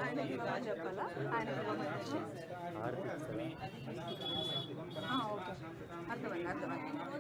ఆయనకి బాగా చెప్పాలా ఆయన ఓకే అర్థమైంది అర్థమైంది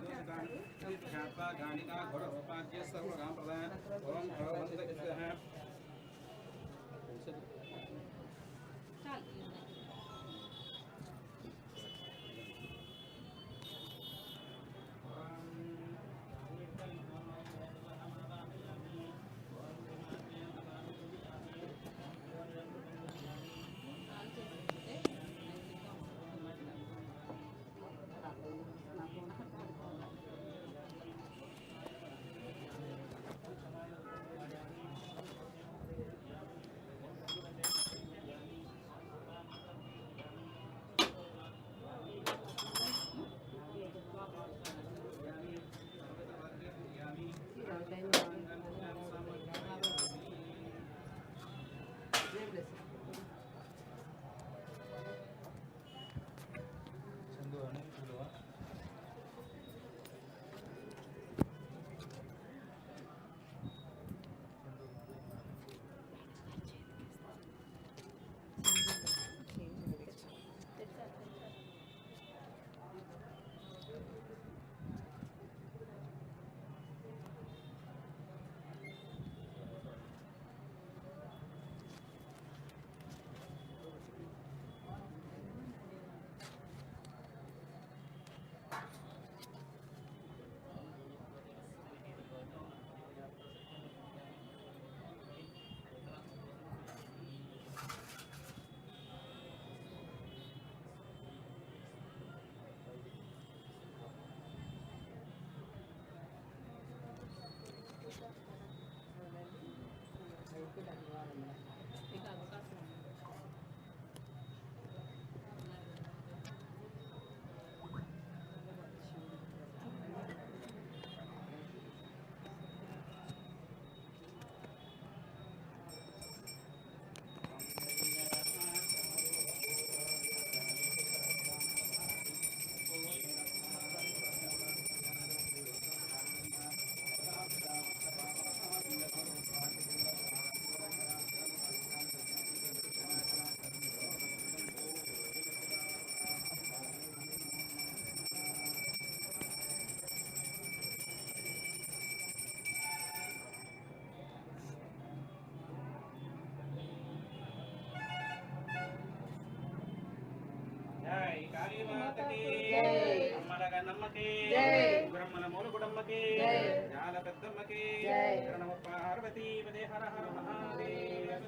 నమ్మకి బ్రహ్మణ మూల కుటుంబకి జాల పెద్దమ్మకి నమ పార్వతీ పదే హర హర మహాదేవ.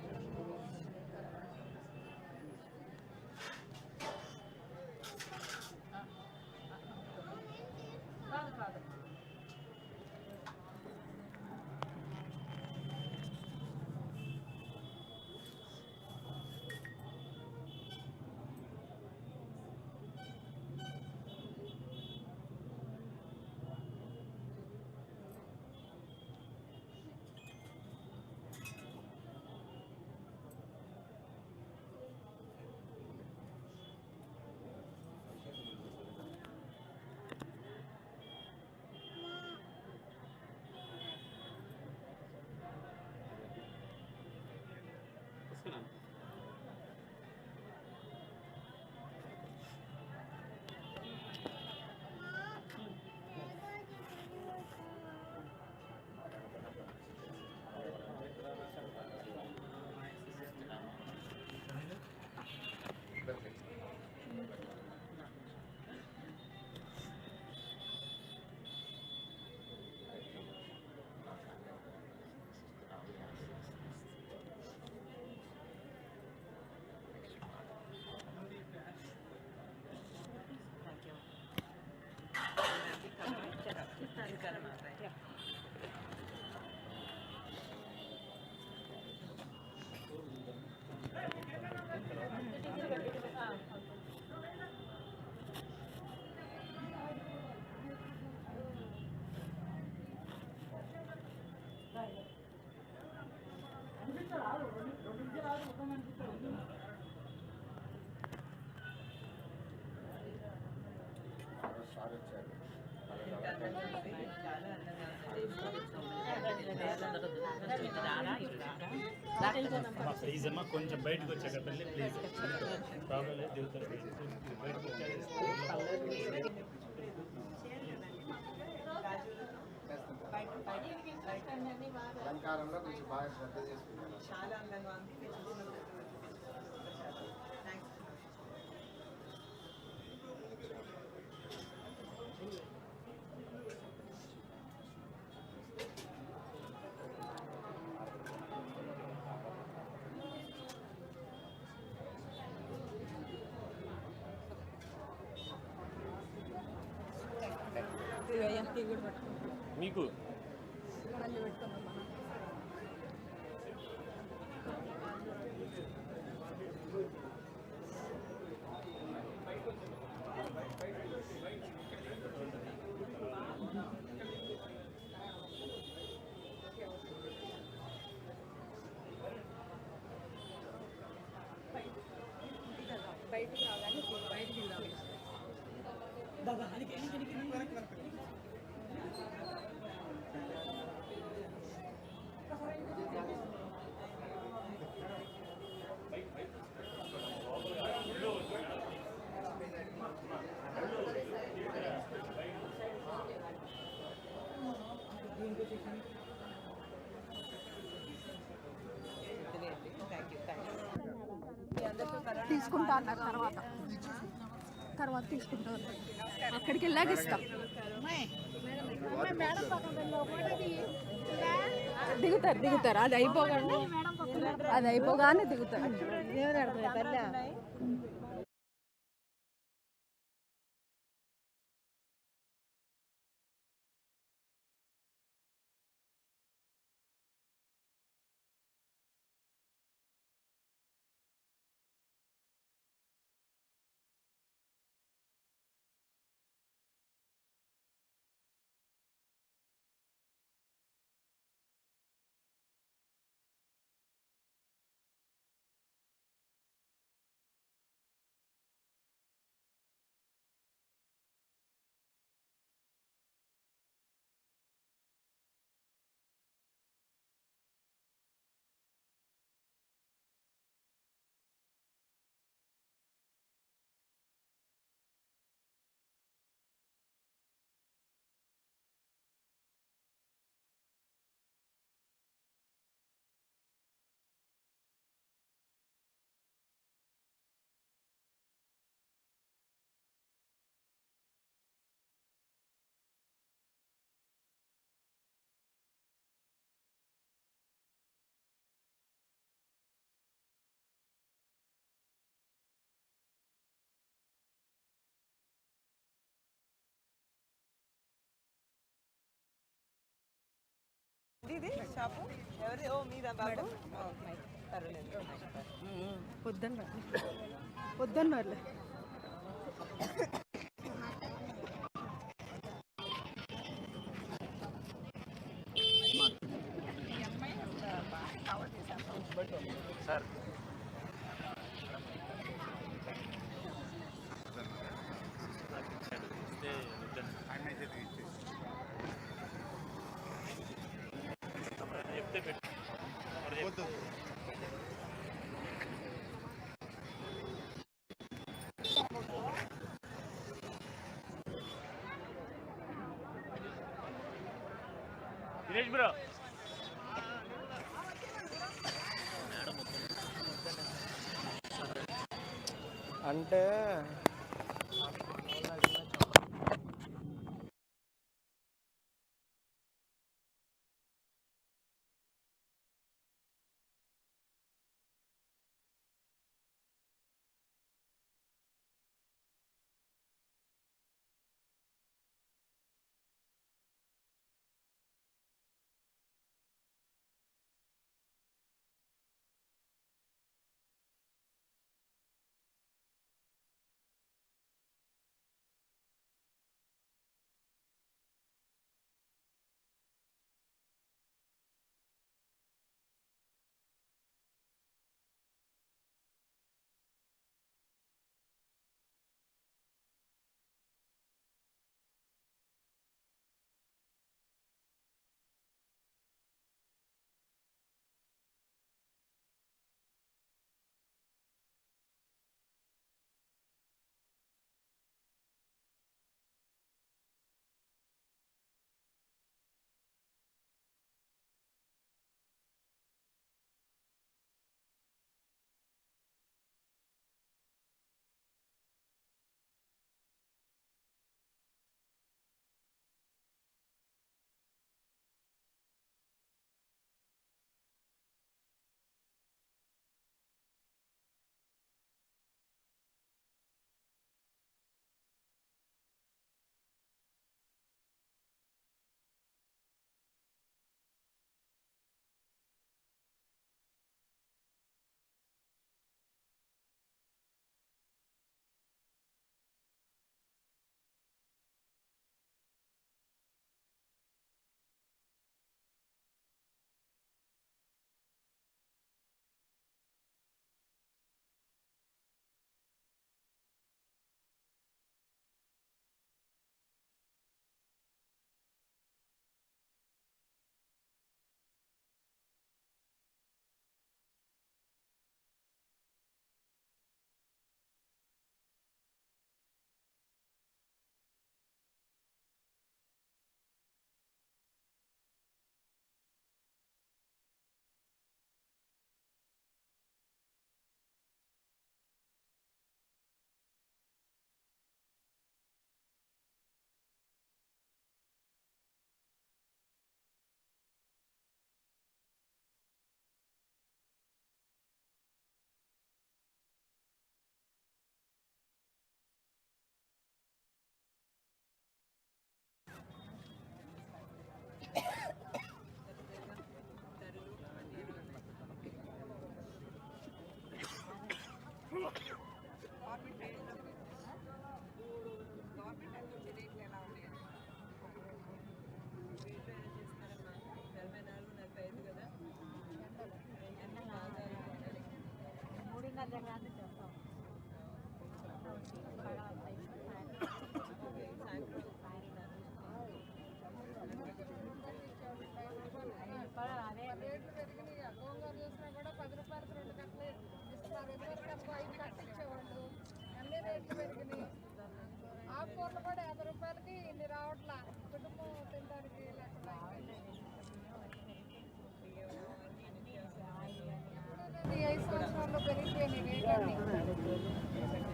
సార్ వచ్చారు. ప్లీజ్ అమ్మా కొంచెం బయటకు వచ్చాక తల్లి ప్లీజ్ ప్రాబ్లం లేదు దిగుతారు బయటకు అలంకారంలో కొంచెం బాగా శ్రద్ధ చేసుకుంటారు. చాలా అందంగా ఉంది. మీకు బయటకు రాగానే బయటకు వెళ్దాం. తీసుకుంటా అన్నారు తర్వాత తీసుకుంటా అన్నారు. అక్కడికి వెళ్ళాక ఇస్తాం. దిగుతారు అది అయిపోగానే దిగుతారు. ఇది షాపు ఎవరి? ఓ మీద బాబు. పర్వాలేదు. వద్దన్నారు. సార్ చెప్తే పెట్టు దినేష్ బ్రో అంటే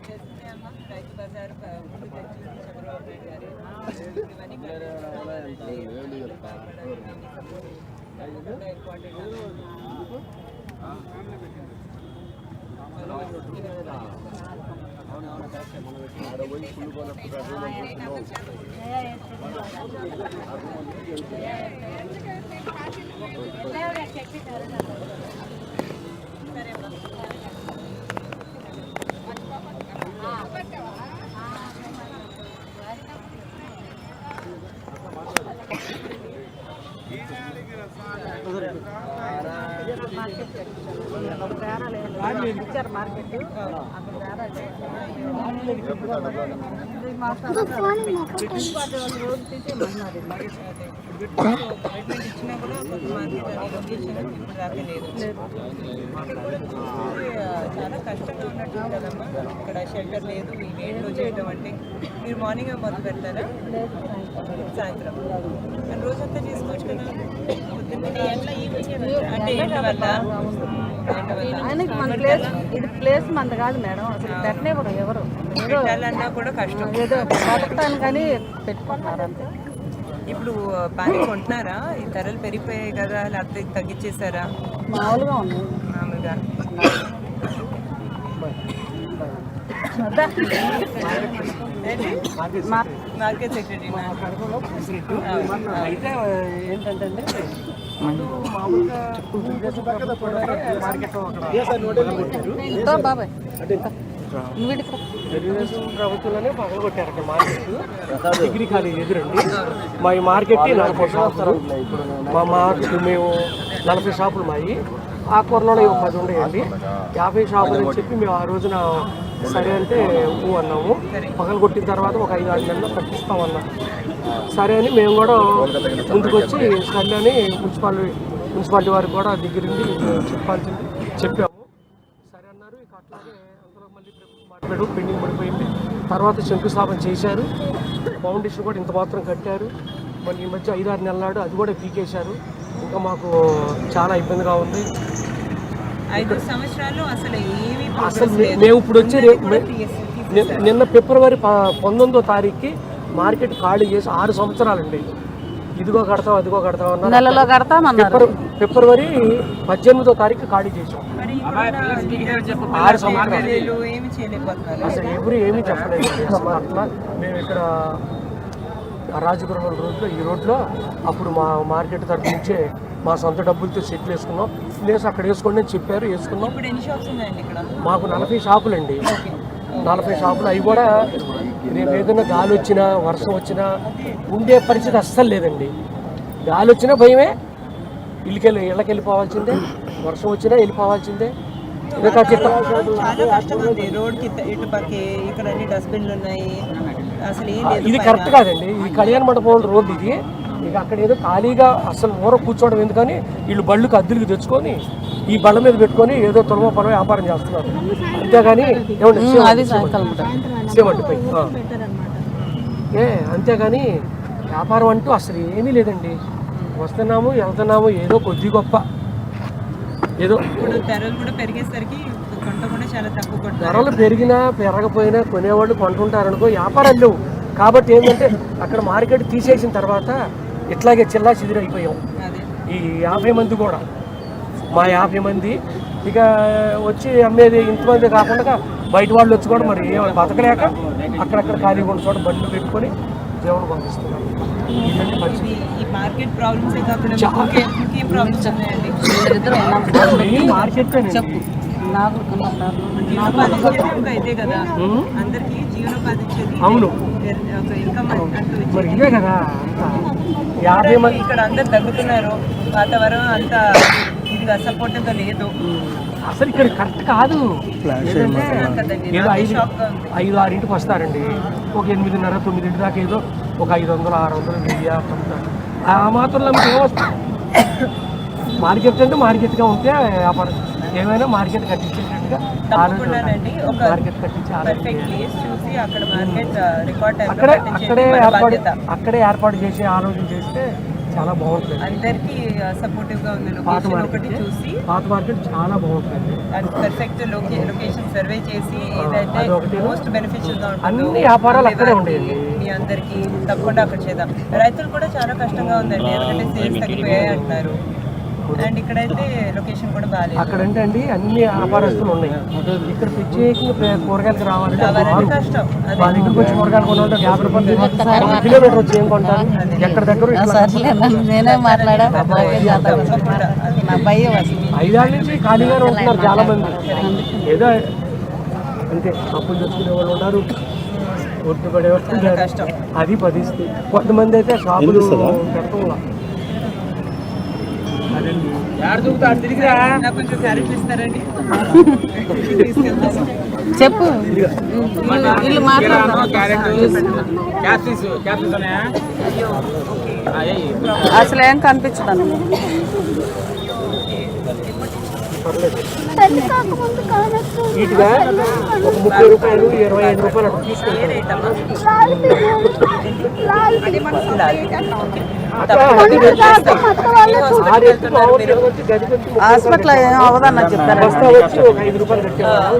చేసింది అమ్మ రైతు బజార్ ముందు తెచ్చింది చంద్రబాబు నాయుడు గారు ఇవన్నీ కమిట్మెంట్ ఇచ్చినా కూడా కొత్త మార్కెట్ అనే లొకేషన్ ఇప్పుడు దాకా లేదు. ఇక్కడ కూడా చూసి చాలా కష్టంగా ఉన్నట్టు కదమ్మా. ఇక్కడ షెల్టర్ లేదు. ఈ వేడిలో చేయడం అంటే మీరు మార్నింగ్ మొదలు పెడతారా సాయంత్రం అండ్ రోజంతా చేసుకోవచ్చు కదా. అంటే ఏంటి వల్ల ఆయనకి మన ప్లేస్ ఇది ప్లేస్ మంది కాదు మేడం, అసలు పెట్టనివ్వరు ఎవరు. పెట్టాలన్నా కూడా కష్టం. ఏదో బతకటాను కానీ పెట్టుకుంటున్నారు అంతే. ఇప్పుడు బాగా కొంటున్నారా? ఈ ధరలు పెరిగిపోయాయి కదా, లేకపోతే తగ్గించేసారా? మామూలుగా ఉన్నాయి. మామూలుగా మార్కెట్ సెక్రటరీ అయితే ఏంటంటే మామూలుగా బాబాయ్ తెలుగుదేశం ప్రభుత్వంలోనే పగలు కొట్టారు అక్కడ మార్కెట్. డిగ్రీ కాలేజ్ ఎదురండి మా ఈ మార్కెట్ 40 షాపులు. మేము 40 షాపులు మాయి. ఆ కూరలో 10 ఉండేయండి. 50 షాపులు అని చెప్పి మేము ఆ రోజున సరే అంటే అన్నాము. పగలు కొట్టిన తర్వాత ఒక 5-6 నెలలు కట్టిస్తామన్నాం. సరే అని మేము కూడా ముందుకు వచ్చి సరే అని మున్సిపాలిటీ వారికి కూడా దగ్గరుండి చెప్పాల్సింది చెప్పాము. సరే అన్నారు. ఇక అట్లాగే అందులో మళ్ళీ మాట్లాడు పెండింగ్ పడిపోయింది. తర్వాత శంకుస్థాపన చేశారు. ఫౌండేషన్ కూడా ఇంత మాత్రం కట్టారు. మళ్ళీ ఈ మధ్య 5-6 నెలల నాడు అది కూడా పీకేశారు. ఇంకా మాకు చాలా ఇబ్బందిగా ఉంది. 5 సంవత్సరాలు అసలు మేము ఇప్పుడు వచ్చి నిన్న ఫిబ్రవరి 19వ తారీఖుకి మార్కెట్ ఖాళీ చేసి 6 సంవత్సరాలండి. ఇదిగో కడతాం అదిగో కడతాం అన్నారు. నెలలో కడతామన్నారు. ఫిబ్రవరి 18వ తారీఖు ఖాళీ చేసాం. 6 సంవత్సరాలు అసలు ఎవరు ఏమీ చెప్పలేదు. అట్లా మేము ఇక్కడ రాజగృహం రోడ్లో ఈ రోడ్లో అప్పుడు మా మార్కెట్ తరఫు నుంచే మా సొంత డబ్బులతో సెట్లు వేసుకున్నాం. ప్లేస్ అక్కడ వేసుకోండి అని చెప్పారు, వేసుకున్నాం. మాకు 40 షాపులండి. 40 షాపులు. అవి కూడా రేపు ఏదైనా గాలి వచ్చినా వర్షం వచ్చినా ఉండే పరిస్థితి అస్సలు లేదండి. గాలి వచ్చినా భయమే, ఇళ్ళకి వెళ్ళిపోవాల్సిందే. వర్షం వచ్చినా వెళ్ళిపోవాల్సిందే. చాలా కష్టంగా ఉంది. రోడ్కి ఇటుపక్క ఇక్కడ అన్ని డస్ట్బిన్లు ఉన్నాయి. అసలు ఏం లేదు. ఇది కరెక్ట్ కాదండి. ఈ కళ్యాణ మండపం రోడ్డు ఇది. ఇక అక్కడ ఏదో ఖాళీగా అసలు ఊర కూర్చోవడం ఎందుకని వీళ్ళు బళ్ళుకి అద్దెలకు తెచ్చుకొని ఈ బళ్ళ మీద పెట్టుకొని ఏదో తొలమ పొలం వ్యాపారం చేస్తున్నారు. అంతేగాని సేవంటిపై అంతేగాని వ్యాపారం అంటూ అసలు ఏమీ లేదండి. వస్తున్నాము వెళ్తున్నాము ఏదో కొద్ది గొప్ప ఏదో. ధరలు కూడా పెరిగేసరికి ధరలు పెరిగినా పెరగపోయినా కొనేవాళ్ళు కొంటుంటారనుకో. వ్యాపారాలు లేవు కాబట్టి ఏంటంటే అక్కడ మార్కెట్ తీసేసిన తర్వాత ఇట్లాగే చిల్లా చిదిరి అయిపోయాం. ఈ 50 మంది కూడా మా 50 మంది ఇక వచ్చి అమ్మేది ఇంతమంది కాకుండా బయట వాళ్ళు వచ్చి కూడా మరి ఏమైనా బతకలేక అక్కడక్కడ ఖాళీ ఉన్న చోట బండ్లు పెట్టుకొని దేవుడు పంపిస్తున్నారు. ఇదండి పరిస్థితి. మార్కెట్ అవును మరి ఇదే కదా. 50 మంది ఇక్కడ అందరు తగ్గుతున్నారు. వాతావరణం అంత ఇదిగా సపోర్ట్గా లేదు. అసలు ఇక్కడ కరెక్ట్ కాదు. ఏదో 5-6 వస్తారండి. ఒక 8:30-9 దాకా ఏదో ఒక 500-600 వెయ్యి ఆ మాత్రంలో మీకు ఏమొస్తుంది. మార్కెట్ అంటే మార్కెట్గా ఉంటే వ్యాపారం ఏమైనా మార్కెట్ కట్టించేటట్టుగా మార్కెట్ కట్టించి అక్కడే ఏర్పాటు చేసి ఆలోచన చేస్తే చాలా బాగుంటుంది. అందరికి సపోర్టివ్ గా ఉంది. లొకేషన్ ఒకటి చూసి పాత మార్కెట్ చాలా బాగుంటుంది. పర్ఫెక్ట్ లొకేషన్ సర్వే చేసి ఏదైతే మోస్ట్ బెనిఫిషియల్ గా ఉంటుందో అన్ని వ్యాపారాలు అక్కడే ఉండేది. మీ అందరికి తప్పకుండా అక్కడ చేద్దాం. రైతులు కూడా చాలా కష్టంగా ఉందండి, ఎందుకంటే సేల్స్ తగ్గిపోయాయి అంటున్నారు. అండ్ ఇక్కడైతే లొకేషన్ కూడా బాగాలేదు. అక్కడ అంటే అండి అన్ని వ్యాపారస్తులు ఉన్నాయి. ఇక్కడ ప్రత్యేకంగా కూరగాయలకు రావాలంటే కష్టం. మా దగ్గరకు వచ్చి కూరగాయలు కొనాలంటే 50 రూపాయలు కిలోమీటర్ వచ్చి ఏం కొంటారు? ఎక్కడ దగ్గర 5 ఏళ్ళ నుంచి ఖాళీగానే ఉంటున్నారు చాలా మంది. ఏదో అంతే అప్పులు తెచ్చుకునే వాళ్ళు ఉన్నారు, ఒట్టుపడే వాళ్ళు కష్టం. అది పరిస్థితి. కొంతమంది అయితే షాపులు పెడతాం. నాకు కొంచెం క్యారెక్టర్ ఇస్తారండి. చెప్పు వీళ్ళు అసలు ఏం కనిపించదు. నీట్గా ఒక 30 రూపాయలు 25 రూపాయలు అట్లా తీసుకుంటారు. హాస్పిటల్ అవదన్న చెప్తారు. బస్తా వచ్చి ఒక 5 రూపాయలు కట్టారు.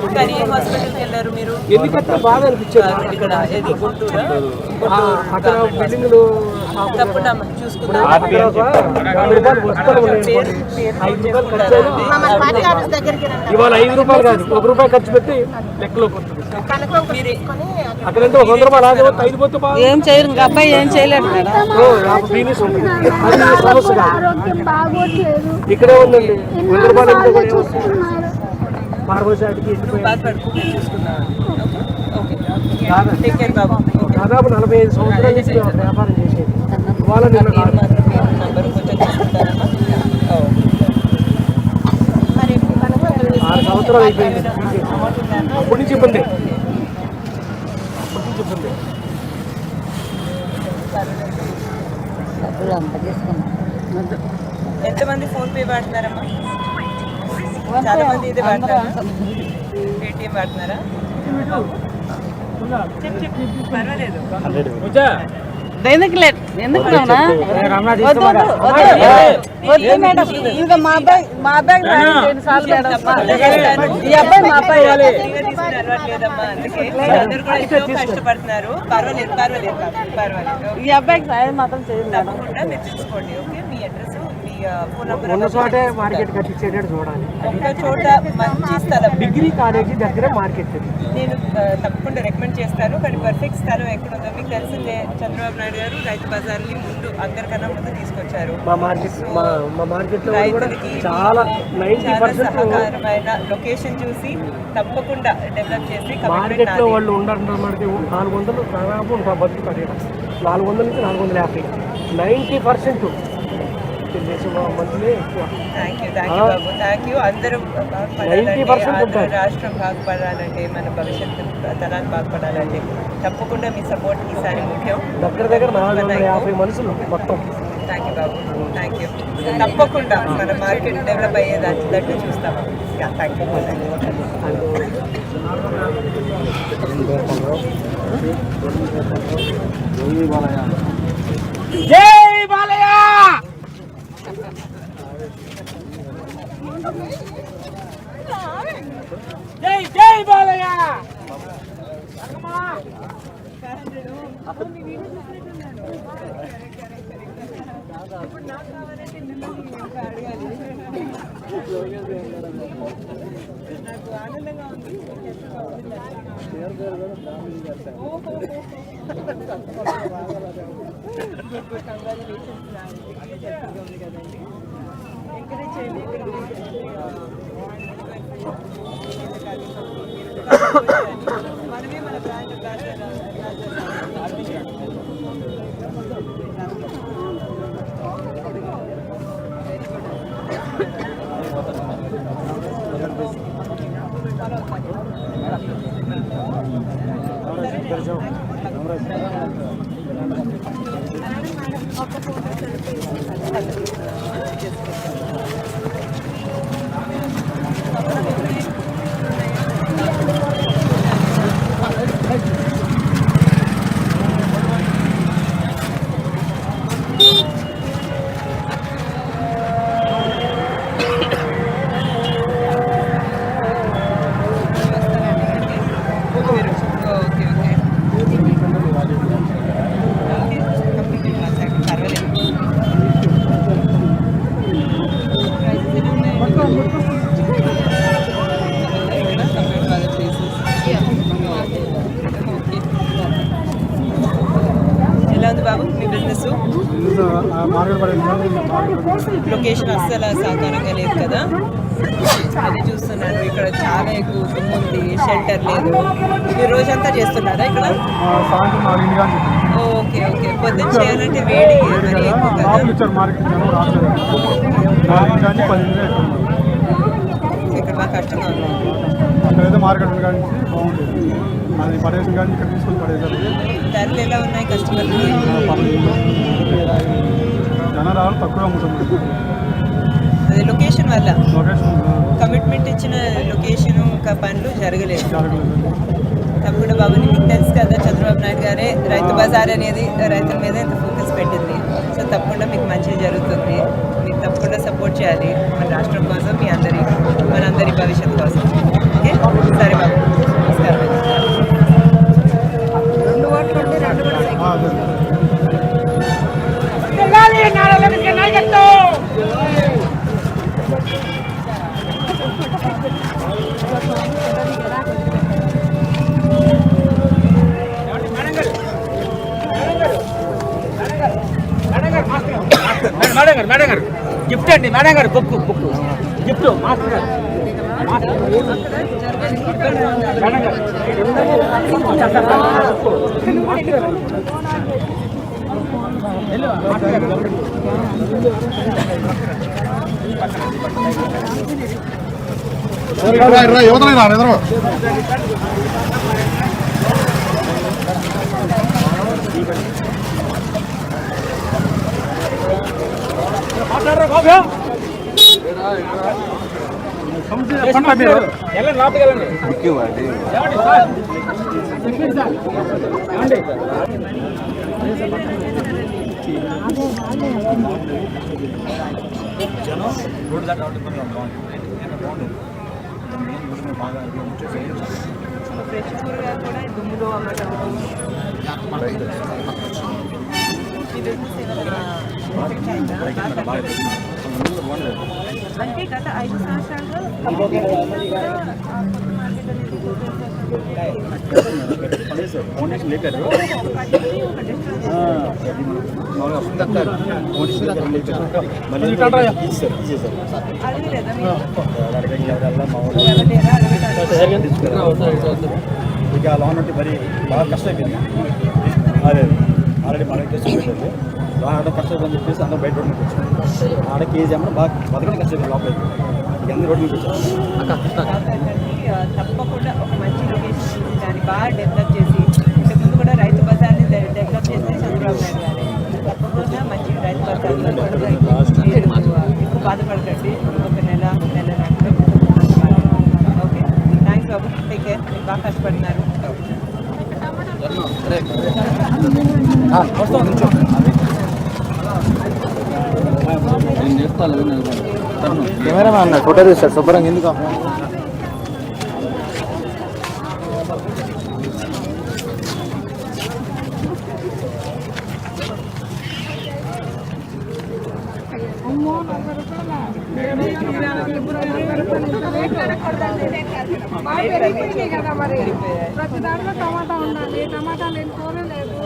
ఎందుకంటే బాగా అనిపించారు. అక్కడ బిల్డింగ్లు ఇవాళ 5 రూపాయలు కాదు, 1 రూపాయి ఖర్చు పెట్టి లెక్కలోకి వస్తుంది. అక్కడంటే 100 రూపాయలు ఆగే 5 పోతే ఏం చేయరు. ఇంకా అబ్బాయి ఏం చేయలేడు మేడం. బిజినెస్ ఉంటుంది. అది సమస్య కాదు. ఇక్కడే ఉందండి 100 రూపాయలు అంటే కూడా ఏమొస్తుంది? ఫార్మసీకి దాదాపు 45 సంవత్సరాల నుంచి మేము వ్యాపారం చేసేది. ఇవాళ నిన్న 6 సంవత్సరాలు అయిపోయింది. అప్పటి నుంచి ఇబ్బంది. ఎంతమంది ఫోన్ పే వాడుతున్నారమ్మా? చాలా మంది ఇది వాడతారా? పేటిఎం వాడుతున్నారా? పర్వాలేదు. ఎందుకు ఇంకా మా అబ్బాయి సార్లు మేడం. ఈ అబ్బాయి మా అబ్బాయి కష్టపడుతున్నారు. పర్వాలేదు పర్వాలేదు పర్వాలేదు. ఈ అబ్బాయికి సాయం మాత్రం చేయండి. తప్పకుండా మీరు చూసుకోండి. ఓకే, మీ అడ్రస్ మీ ఫోన్ నంబర్ ఉన్న చోటే మార్కెట్ కట్టించేటట్టు చూడాలి. ఒక్క చోట మంచి స్థలం. డిగ్రీ కాలేజీ దగ్గర మార్కెట్. నేను తప్పకుండా రికమెండ్ చేస్తాను. కానీ పర్ఫెక్ట్ స్థలం ఎక్కడ ఉందో మీకు తెలిసిందే. చంద్రబాబు నాయుడు గారు రైతు బజార్ని అందరికన్నా ముందు తీసుకొచ్చారు. మా మార్కెట్ లో రైతులకి చాలా 90% సహకారమైన లొకేషన్ చూసి తప్పకుండా డెవలప్ చేసి మార్కెట్ లో వాళ్ళు ఉండాలంటారు. మనకి 400 దాదాపు బతుకుతారు. 400 నుంచి 450 90% మంత్లీ ఎక్కువ. Thank you Babu, thank you. అందరూ బాగుపడాలంటే, రాష్ట్రం బాగుపడాలంటే, మన భవిష్యత్తు తరాలు బాగుపడాలంటే తప్పకుండా మీ సపోర్ట్ ఈసారి ముఖ్యం. దగ్గర 450 మనుషులు మొత్తం. Thank you Babu, thank you. తప్పకుండా మన మార్కెట్ డెవలప్ అయ్యేదాన్ని చూస్తాము. Thank you. జై బాలయ్య. జై జై బాలయ్య. నాకు ఆనందంగా ఉంది. ఎంకరేజ్ చేయండి. మనమే మన బ్రాండ్ ఇల్లు లొకేషన్ అస్సలు సహకారంగా లేదు కదా, అది చూస్తున్నాను. ఇక్కడ చాలా ఎక్కువ దుమ్ము ఉంది, షెల్టర్ లేదు. మీరు రోజంతా చేస్తున్నారా ఇక్కడ? Okay okay. పొద్దున్న చేయాలంటే వేడి మరి ఎక్కువ కదా, ఇక్కడ బాగా కష్టంగా ఉంది. ధరలు ఎలా ఉన్నాయి కస్టమర్కి? జనరాలు తక్కువ అమ్ముతుంది. అది లొకేషన్ వల్ల, కమిట్మెంట్ ఇచ్చిన లొకేషన్ ఇంకా పనులు జరగలేదు. తప్పకుండా బాబు, మీకు తెలుసు కదా చంద్రబాబు నాయుడు గారే రైతు బజార్ అనేది రైతుల మీద ఎంత ఫోకస్ పెట్టింది. సో తప్పకుండా మీకు మంచిగా జరుగుతుంది. మీకు తప్పకుండా సపోర్ట్ చేయాలి మన రాష్ట్రం కోసం, మీ అందరి మనందరి భవిష్యత్తు కోసం. ఓకే, సరే బాబు, నమస్కారం. మేడం గారు గిఫ్ట్ అండి, మేడం గారు బుక్ గిఫ్ట్ మాస్టర్ గారు. యువతలేదు ఫ్రెష్ కూరగాయలు కూడా దుమ్ములో అమ్మటం. అంటే గత 5 సంవత్సరాలుగా ఇక లోన్ ఉంటే మరి బాగా కష్టమైపోయింది. అదే ఆల్రెడీ మనకి కష్టమైపోయింది, ఆడ కష్టమైందని చెప్పేసి అందరూ బయట రోడ్డు వచ్చారు. ఆడ కేజీ అమ్మ బాగా బతకడం కష్టమైంది లోపలికి, ఇక అందరూ రోడ్డు తప్పకుండా ఒక మంచి లొకేషన్ దాన్ని బాగా డెవలప్ చేసి, ఇంతకుముందు కూడా రైతు బజార్ని డెవలప్ చేస్తే చంద్రబాబు నాయుడు గారే. తప్పకుండా మంచి రైతు బజార్లో ఎక్కువ బాధపడకండి. ఒక నెల నాటిలో ఓకే. థ్యాంక్స్ బాబు, టేక్ కేర్. మీరు బాగా కష్టపడినారు. కెమెరామ్యాన్ ఫోటో తీస్తాడు శుభ్రంగా, ఎందుకు కదా మరి ప్రతి దాంట్లో టమాటా ఉండాలి, టమాటా లేని కూర లేదు.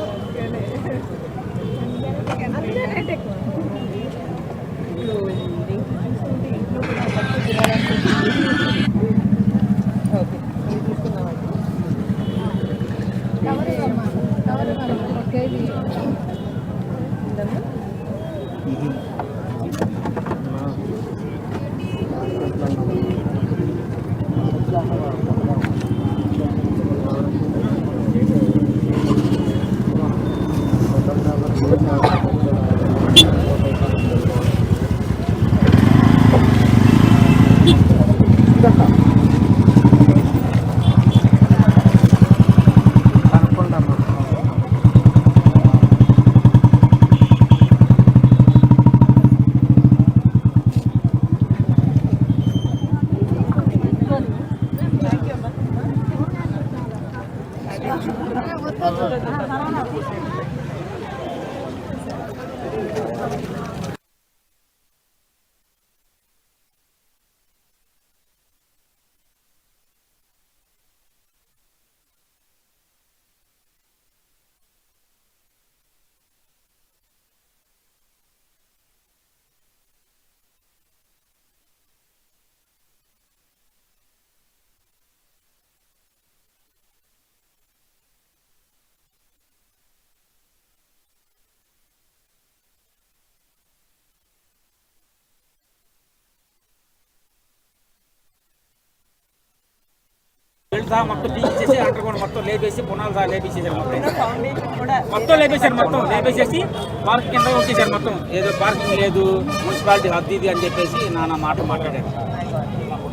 మార్కెట్ సహా మొత్తం తీసేసి అండర్ గ్రౌండ్ మొత్తం లేపేసి పునాలు సహా లేపేసేసారు ఫౌండేషన్ కూడా మొత్తం లేపేశారు. మొత్తం లేపేసేసి పార్కింగ్ కింద వచ్చేసారు. మొత్తం ఏదో పార్కింగ్ లేదు, మున్సిపాలిటీ హద్దు ఇది అని చెప్పేసి నాన్న మాట మాట్లాడారు.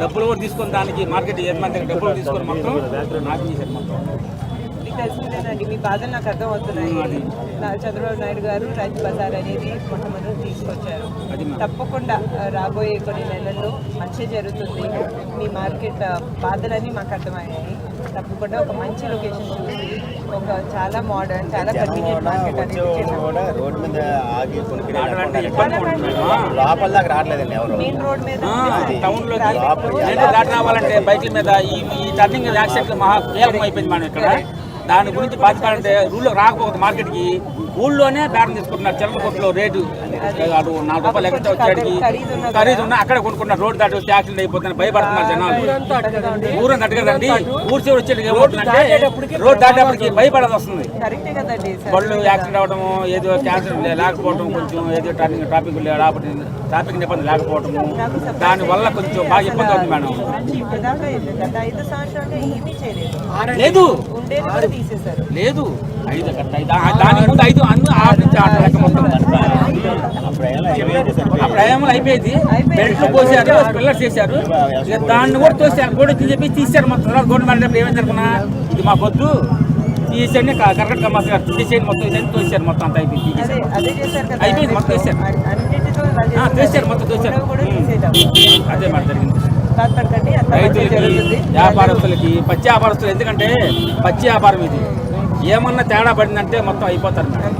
డబ్బులు కూడా తీసుకొని దానికి మార్కెట్ యజమాని దగ్గర డబ్బులు తీసుకొని మొత్తం నాశనం చేశారు. మొత్తం మీకు తెలిసిందేనండి, మీ బాధలు నాకు అర్థం అవుతున్నాయి. చంద్రబాబు నాయుడు గారు రైతు బజార్ అనేది మొట్టమొదటి తీసుకొచ్చారు. తప్పకుండా రాబోయే కొన్ని నెలల్లో మంచి జరుగుతుంది. మీ మార్కెట్ బాధలన్నీ మాకు అర్థమయ్యాయి. తప్పకుండా ఒక మంచి లొకేషన్ చూసి ఒక చాలా మోడర్న్, చాలా కన్వీనియంట్ మార్కెట్ అనేది రోడ్ మీద ఆగి మెయిన్ రోడ్ మీద టౌన్ లో దాటి రావాలంటే బైక్ల మీద ఈ టర్నింగ్ యాక్సిడెంట్ మహా కీలకం అయిపోయింది. మనం ఇక్కడ దాని గురించి బాధపడాలంటే రూల్లో రాకపోతే మార్కెట్కి ఊళ్ళోనే బేరం తీసుకుంటున్నారు. చిల్లర కొట్లో రేటు అటు 4 రూపాయలు ఎక్కడ వచ్చాడికి ఖరీదు ఉన్నా అక్కడ కొనుక్కుంటున్నారు. రోడ్డు దాటి వచ్చి యాక్సిడెంట్ అయిపోతుంది, భయపడుతున్నారు జనాలు. ఊరంతా కదండి, ఊరు చివరి వచ్చేది ఏమవుతుందంటే రోడ్డు దాటేపటికి భయపడాల్సి వస్తుంది. బళ్ళు యాక్సిడెంట్ అవ్వడము, ఏదో క్యాన్సర్ లేకపోవడం, కొంచెం ఏదో ట్రాఫిక్ నిబంధన లేకపోవడము, దానివల్ల కొంచెం బాగా ఇబ్బంది అవుతుంది మేడం. లేదు లేదు దాని ముందు 5 నుంచి 6 లెక్క మొత్తం అప్పుడు ఏమో అయిపోయింది. బెల్ట్లు పోసారు, పిల్లర్స్ చేశారు, దాన్ని కూడా తోసారు. కూడా చెప్పి తీసారు మొత్తం. గవర్నమెంట్ ఏమైంది అనుకున్నా, ఇది మా పొద్దు తీసేయండి, కరెక్ట్ కమర్స్ గారు తీసేయండి, మొత్తం ఇదని తోసారు. మొత్తం అంతా అయిపోయింది, అయిపోయింది మొత్తం తోసారు మొత్తం తోసారు. అదే మాట జరిగింది. రైతులకి, వ్యాపారస్తులకి, పచ్చి వ్యాపారస్తులు, ఎందుకంటే పచ్చి వ్యాపారం ఇది. ఏమన్నా తేడా పడిందంటే మొత్తం అయిపోతారు మేడం.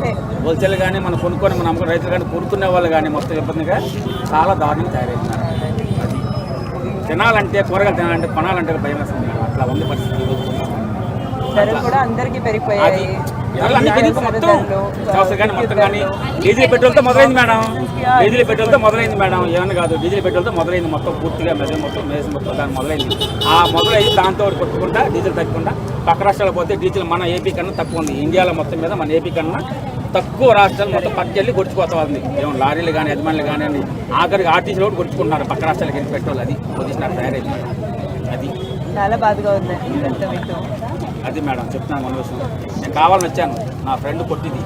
హోల్సేల్ కానీ మనం కొనుక్కొని మనం అమ్ముకుని రైతులు కానీ కొనుక్కునే వాళ్ళు కానీ మొత్తం ఇబ్బందిగా చాలా దారుణంగా తయారైతున్నారు. తినాలంటే కూరగాయలు తినాలంటే కొనాలంటే భయం వేస్తుంది మేడం. అట్లా ఉంది పరిస్థితి. పెరిగిపోయాయి మొత్తం కానీ మొత్తం కానీ డీజిల్ పెట్రోల్తో మొదలైంది మేడం. డీజిల్ పెట్రోల్తో మొదలైంది మేడం, ఏమన్నా కాదు. డీజిల్ పెట్రోల్తో మొదలైంది మొత్తం పూర్తిగా మొత్తం దాన్ని మొదలైంది. ఆ మొదలైంది దాంతో కొట్టుకుంటా డీజిల్ తగ్గకుండా పక్క రాష్ట్రాలు పోతే డీజిల్ మన ఏపీ కన్నా తక్కువ ఉంది. ఇండియాలో మొత్తం మీద మన ఏపీ కన్నా తక్కువ రాష్ట్రాలు మొత్తం పక్కకెళ్ళి కొట్టుకుపోతా ఉంది. ఏమో లారీలు కానీ యజమానులు కానీ ఆఖరికి ఆర్టీసీలో కూడా కొట్టుకుంటున్నారు పక్క రాష్ట్రాలకి వెళ్ళి పెట్రోల్. అది పొజిషన్ తయారైంది మేడం. అది చాలా బాధగా ఉంది. అది మేడం చెప్తున్నాను మన విషయం. నేను కావాలని వచ్చాను, నా ఫ్రెండ్ కొట్టింది.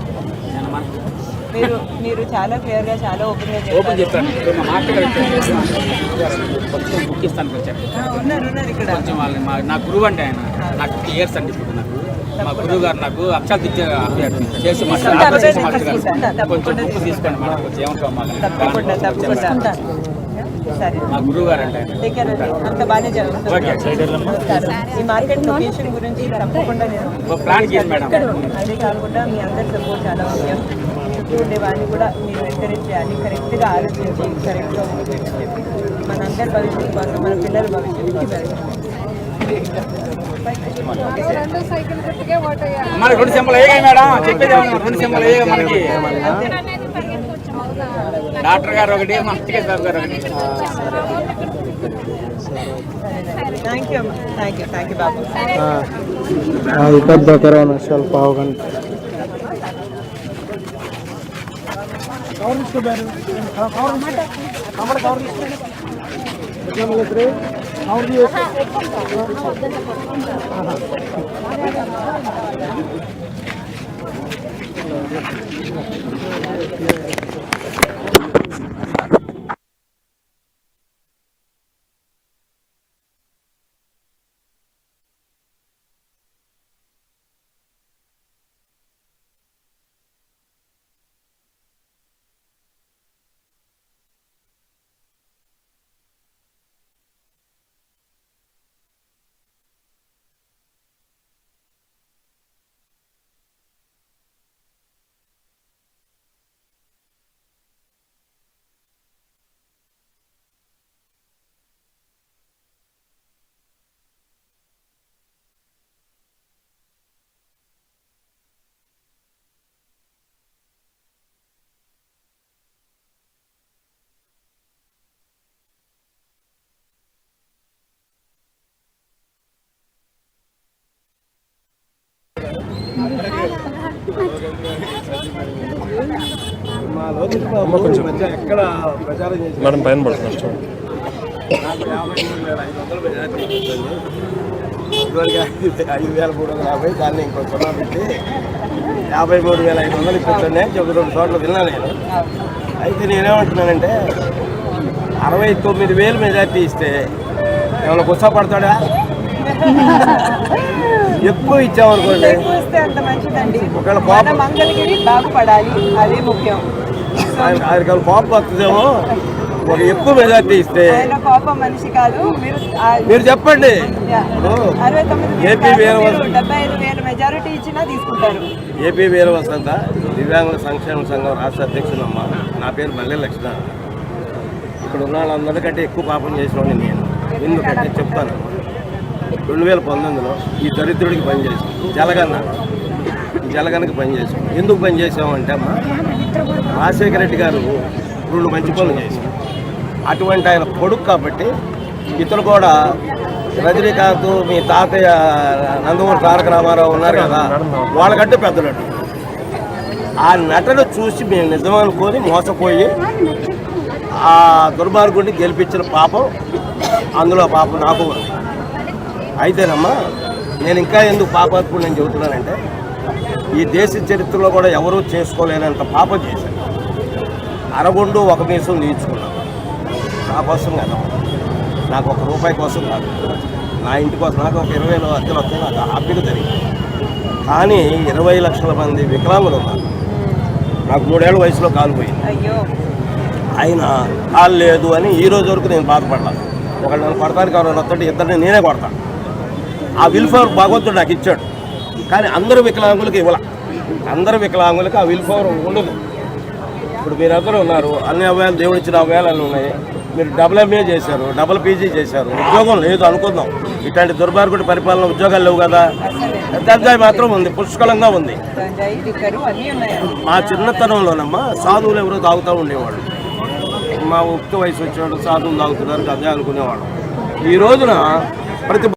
నేను మీరు చాలా క్లియర్గా చాలా ఓపెన్ చెప్పాను. మా మార్కెట్ కొంచెం బుక్ ఇస్తాను వచ్చాను. కొంచెం వాళ్ళని నా గురువు అంటే ఆయన నాకు 50 years అండి. ఇప్పుడు నాకు మా గురువు గారు నాకు అక్షరాలు చేసి మాస్టర్ గారు కొంచెం బుక్ తీసుకోండి మేడం. కొంచెం ఏమంటాం మా గురువు గారు అంటే అంత బాగానే జరుగుతుంది. ఈ మార్కెట్ లొకేషన్ గురించి తప్పకుండా ప్లాన్ చేయండి మేడం. అదే కాకుండా మీ అందరి సపోర్ట్ చాలా ముఖ్యం. చుట్టూ ఉండే వాడిని కూడా మీరు ఎంకరేజ్ చేయాలి. కరెక్ట్గా ఆలోచించి కరెక్ట్గా చెప్పి మనందరి భవిష్యత్తు కోసం, మన పిల్లల భవిష్యత్తు కోసం. మనకి 2 సింబల్ అయ్యాయి మేడం. చెప్పేది 2 సింబల్ అయ్యాయి మనకి. డాక్టర్ గారు ఒకటి, మా టికెట్ బాబు గారు ఒకటి. థ్యాంక్ యూ బాబు. పెద్ద కరోనా ಸ್ವಲ್ಪ అవగాహన మేడం పైన పడుతున్నాం చూడండి. ఇదివరకు 5,350 దాన్ని ఇంకో 0 పెట్టి 53,500 ఇప్పించండి అని చెప్పి 2 చోట్ల విన్నా నేను. అయితే నేనేమంటున్నానంటే 69,000 మెజార్టీ ఇస్తే ఏమైనా గుర్తపడతాడా? ఎక్కువ ఇచ్చామనుకోండి, అంత మంచిదండి. ఒకవేళ మన మంగళగిరి బాగుపడాలి, అదే ముఖ్యం. ఆయనకి కోపం వస్తుందేమో. ఒక ఎక్కువ మెజార్టీ ఇస్తే ఆయన కోపం మనిషి కాదు. మీరు చెప్పండి. ఏపీ 75,000 మెజారిటీ ఇచ్చినా తీసుకుంటారు. ఏపీ వీర వసంత దివ్యాంగుల సంక్షేమ సంఘం రాష్ట్ర అధ్యక్షుడమ్మ. నా పేరు మల్లె లక్ష్మణ. ఇక్కడ ఉన్న వాళ్ళందరికంటే ఎక్కువ పాపం చేసినవాడిని నేను. ఎందుకంటే చెప్తాను, 2019లో ఈ దరిద్రుడికి పనిచేసాం. జలగన్నకి పనిచేసాం. ఎందుకు పనిచేసామంటే అమ్మ, రాజశేఖర రెడ్డి గారు 2 మంచి పనులు చేశారు. అటువంటి ఆయన కొడుకు కాబట్టి ఇతను కూడా రజనీకాంత్, మీ తాతయ్య నందమూరి తారక రామారావు ఉన్నారు కదా, వాళ్ళకంటే పెద్ద నటు. ఆ నటన చూసి మేము నిజమనుకొని మోసపోయి ఆ దుర్మార్గుడిని గెలిపించిన పాపం, అందులో పాపం నాకు ఉంది. అయితేనమ్మా, నేను ఇంకా ఎందుకు పాపాత్ముడు నేను చెబుతున్నానంటే, ఈ దేశ చరిత్రలో కూడా ఎవరూ చేసుకోలేనంత పాపం చేశాను. అరగుండు ఒక మీసం తీర్చుకున్నాను. నా కోసం కదా, నాకు ₹1 కోసం కాదు, నా ఇంటి కోసం. నాకు ఒక 20,000 అద్దెలు వస్తే నాకు హ్యాపీగా జరిగింది. కానీ 20 లక్షల మంది వికలాంగులు ఉన్నారు. నాకు 3 ఏళ్ల వయసులో కాలు పోయింది. ఆయన కాలు లేదు అని ఈ రోజు వరకు నేను బాధపడలేదు. ఒకళ్ళు నన్ను కొడతానికి ఎవరైనా వస్తుంటే ఇద్దరిని నేనే కొడతాను. ఆ విల్ఫవర్ భగవంతుడు నాకు ఇచ్చాడు. కానీ అందరూ వికలాంగులకు ఇవ్వాల. అందరూ వికలాంగులకు ఆ విల్ఫవర్ ఉండదు. ఇప్పుడు మీరందరూ ఉన్నారు, అన్ని అవయాలు దేవుడు ఇచ్చిన అవయాలు అన్నీ ఉన్నాయి. మీరు డబుల్ MA చేశారు, డబుల్ PG చేశారు, ఉద్యోగం లేదు అనుకుందాం. ఇట్లాంటి దుర్మార్గుడి పరిపాలన ఉద్యోగాలు లేవు కదా. గంజాయి మాత్రం ఉంది, పుష్కలంగా ఉంది. మా చిన్నతనంలోనమ్మా సాధువులు ఎవరో తాగుతూ ఉండేవాళ్ళు. మా ఉక్త వయసు వచ్చేవాడు సాధువులు తాగుతున్నారు గంజాయి అనుకునేవాడు. ఈ రోజున ప్రతి